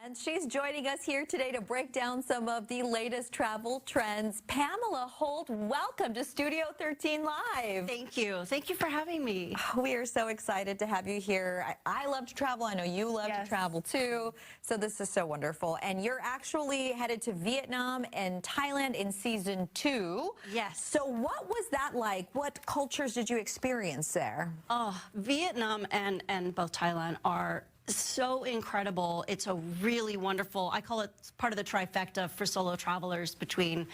And she's joining us here today to break down some of the latest travel trends. Pamela Holt, welcome to Studio 13 Live. Thank you. Thank you for having me. We are so excited to have you here. I love to travel. I know you love to travel too. So this is so wonderful. And you're actually headed to Vietnam and Thailand in season 2. Yes. So what was that like? What cultures did you experience there? Oh, Vietnam and both Thailand are so incredible. It's a really wonderful, I call it part of the trifecta for solo travelers between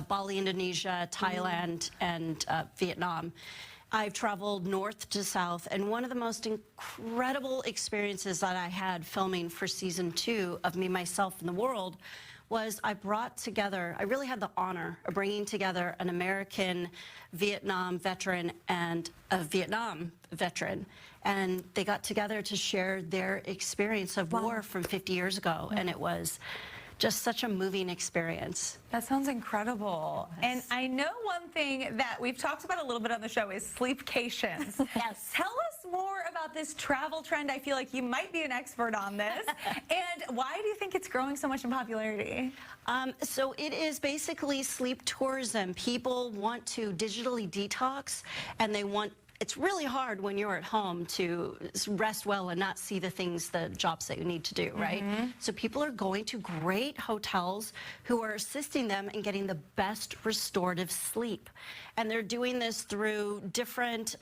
Bali, Indonesia, Thailand, and Vietnam. I've traveled north to south, and one of the most incredible experiences that I had filming for season 2 of Me, Myself, and the World was I really had the honor of bringing together an American Vietnam veteran and a Vietnam veteran. And they got together to share their experience of war from 50 years ago. And it was just such a moving experience. That sounds incredible. Yes. And I know one thing that we've talked about a little bit on the show is sleepcations. Yes. Tell us more about this travel trend. I feel like you might be an expert on this. And why do you think it's growing so much in popularity? So it is basically sleep tourism. People want to digitally detox, and it's really hard when you're at home to rest well and not see the jobs that you need to do, right? So people are going to great hotels who are assisting them in getting the best restorative sleep. And they're doing this through different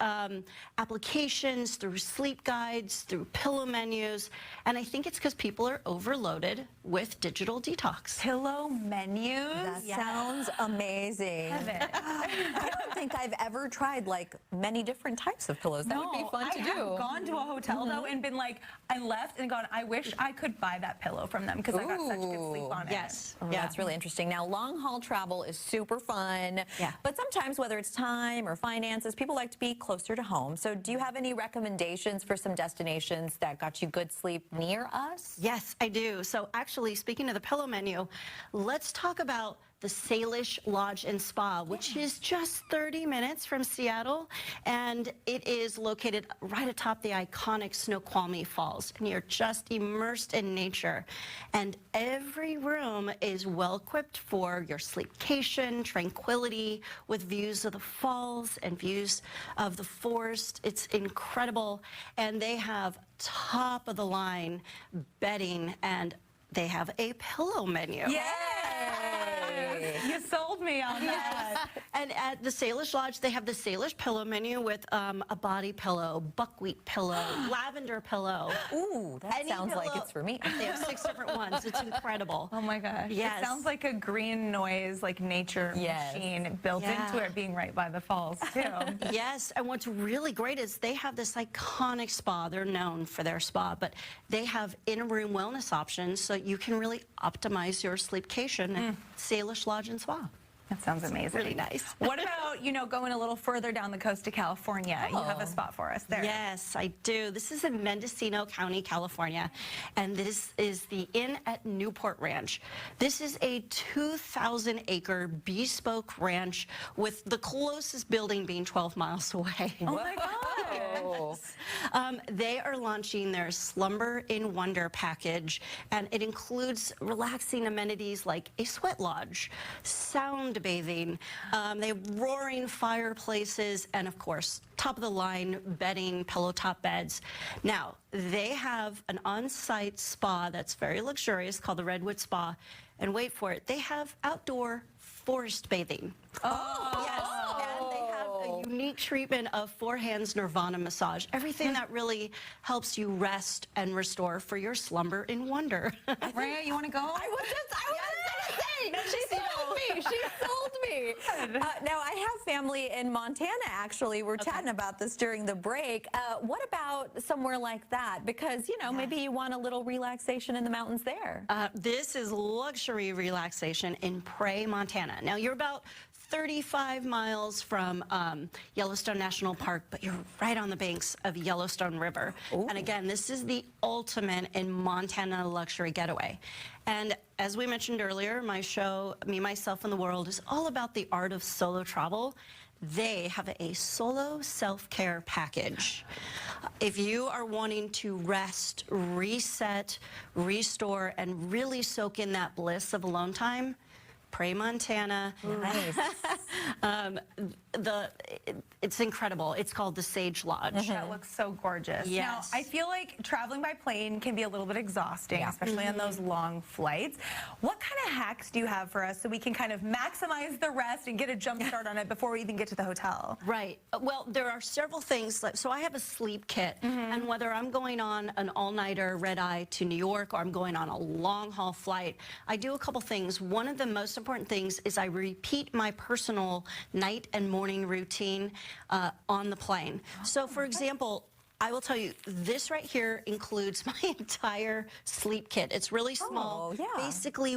applications, through sleep guides, through pillow menus. And I think it's because people are overloaded with digital detox. Pillow menus? That sounds amazing. I don't think I've ever tried like many different types of pillows. That would be fun to do. I have gone to a hotel though and been like, I left and gone, I wish I could buy that pillow from them because I got such good sleep on it. Yes. Yeah, that's really interesting. Now, long haul travel is super fun, but sometimes whether it's time or finances, people like to be closer to home. So do you have any recommendations for some destinations that got you good sleep near us? Yes, I do. So actually, speaking of the pillow menu, let's talk about the Salish Lodge and Spa, which is just 30 minutes from Seattle, and it is located right atop the iconic Snoqualmie Falls, and you're just immersed in nature. And every room is well equipped for your sleepcation, tranquility, with views of the falls and views of the forest. It's incredible, and they have top of the line bedding, and they have a pillow menu. Yay! You sold me on that. And at the Salish Lodge, they have the Salish pillow menu with a body pillow, buckwheat pillow, lavender pillow. Ooh, that sounds like it's for me. They have 6 different ones. It's incredible. Oh my gosh. Yes. It sounds like a green noise, like nature machine built into it, being right by the falls too. Yes, and what's really great is they have this iconic spa. They're known for their spa, but they have in-room wellness options so you can really optimize your sleepcation at Salish Lodge and Spa. That sounds amazing. Really nice. What about, going a little further down the coast to California? You have a spot for us there. Yes, I do. This is in Mendocino County, California, and this is the Inn at Newport Ranch. This is a 2,000-acre bespoke ranch with the closest building being 12 miles away. Oh my God. They are launching their Slumber in Wonder package, and it includes relaxing amenities like a sweat lodge, sound bathing, they have roaring fireplaces, and of course, top of the line bedding, pillow top beds. Now, they have an on-site spa that's very luxurious called the Redwood Spa, and wait for it, they have outdoor forest bathing. Oh! Yes, and they have a unique treatment of 4 hands Nirvana massage, everything that really helps you rest and restore for your slumber in wonder. Mireya, you want to go? I was gonna say, she sold me. She sold me. Now, I have family in Montana, actually. We're chatting about this during the break. What about somewhere like that? Because, maybe you want a little relaxation in the mountains there. This is luxury relaxation in Prairie, Montana. Now, you're about 35 miles from Yellowstone National Park, but you're right on the banks of Yellowstone River. Ooh. And again, this is the ultimate in Montana luxury getaway. And as we mentioned earlier, my show, Me, Myself, and the World, is all about the art of solo travel. they have a solo self-care package. If you are wanting to rest, reset, restore, and really soak in that bliss of alone time, Pray Montana. Nice. It's incredible. It's called the Salish Lodge. That looks so gorgeous. Yes. Now, I feel like traveling by plane can be a little bit exhausting, especially on those long flights. What kind of hacks do you have for us so we can kind of maximize the rest and get a jump start on it before we even get to the hotel? Right. Well, there are several things. So I have a sleep kit, and whether I'm going on an all-nighter red-eye to New York or I'm going on a long-haul flight, I do a couple things. One of the most important things is I repeat my personal night and morning routine on the plane. So, for example, I will tell you, this right here includes my entire sleep kit. It's really small. Oh, yeah. Basically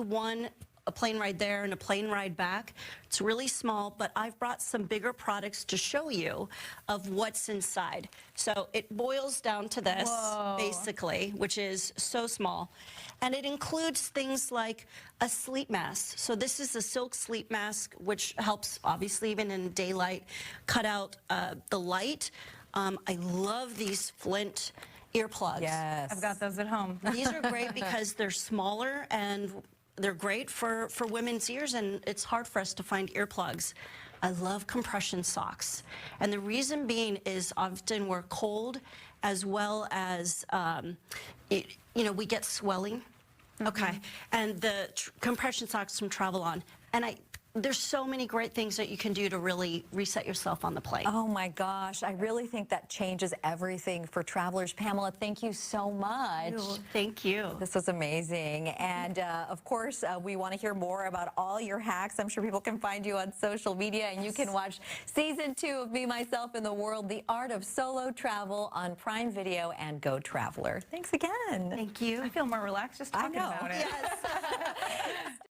a plane ride there and a plane ride back. It's really small, but I've brought some bigger products to show you of what's inside. So it boils down to this, basically, which is so small. And it includes things like a sleep mask. So this is a silk sleep mask, which helps, obviously, even in daylight, cut out the light. I love these Flents Ear Plugs. Yes. I've got those at home. These are great because they're smaller and they're great for women's ears, and it's hard for us to find earplugs. I love compression socks. And the reason being is often we're cold, as well as, we get swelling. Okay. And the compression socks from Travelon. And there's so many great things that you can do to really reset yourself on the plane. Oh my gosh, I really think that changes everything for travelers. Pamela, thank you so much. Thank you. This was amazing. And of course, we want to hear more about all your hacks. I'm sure people can find you on social media, and you can watch season 2 of Me, Myself, and the World, The Art of Solo Travel on Prime Video and Go Traveler. Thanks again. Thank you. I feel more relaxed just talking about it. Yes.